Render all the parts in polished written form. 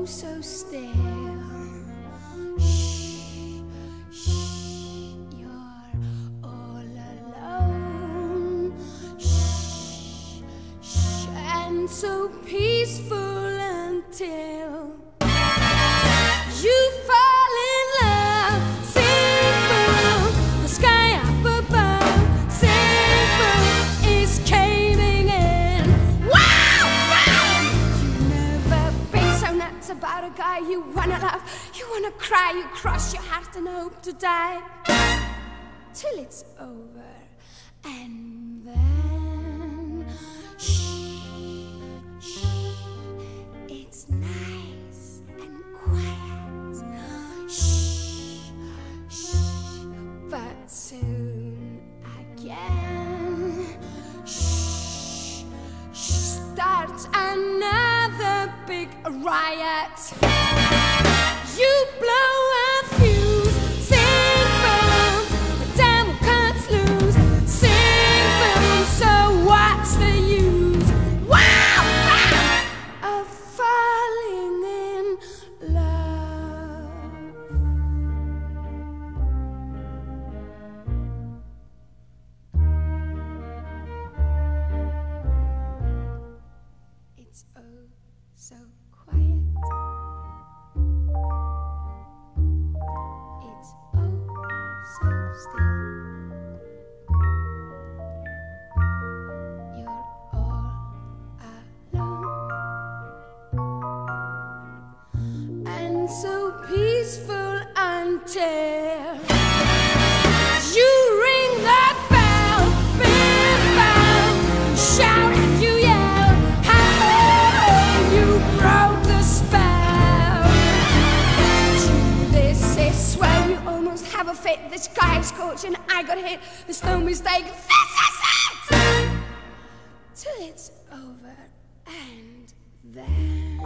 oh so still. Shh, shh, you're all alone. Shh, shh, and so peaceful until you fall in love. Simple, the sky up above. Simple is caving in. Wow, wow! You never been so nuts about a guy you wanna love. You wanna cry, you cross your heart and hope to die till it's over. And then shh, shh, it's nice and quiet. Shh, shh, but soon again, shh, shh, starts another big riot. You blow a fuse. Simple, the devil cuts loose. Simple, so what's the use? Wow, wow, of falling in love. It's oh so quiet. It's oh so still. You're all alone, and so peaceful until you ring that bell, big bell, shout and you yell, hey, you broke the spell. This is where you almost have a fit. This guy is scorching, I got hit. There's no mistake, this is it. Till it's over, and then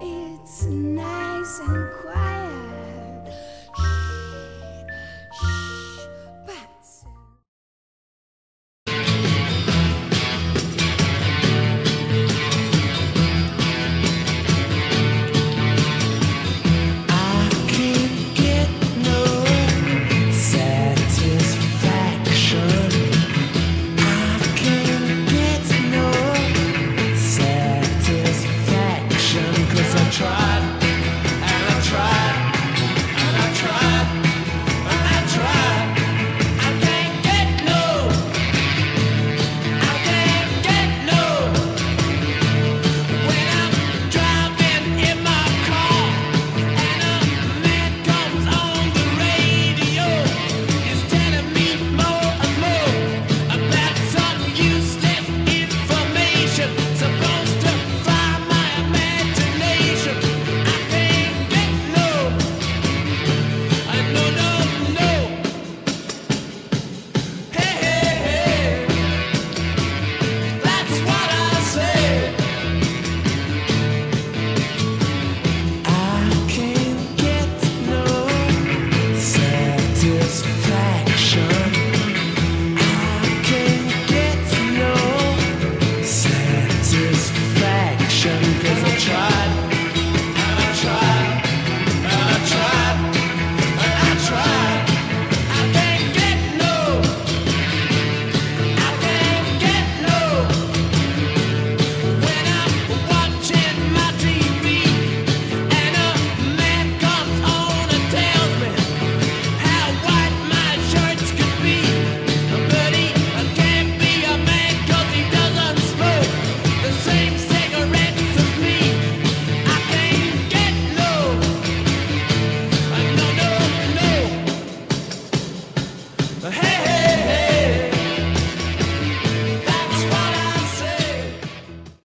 it's nice and quiet.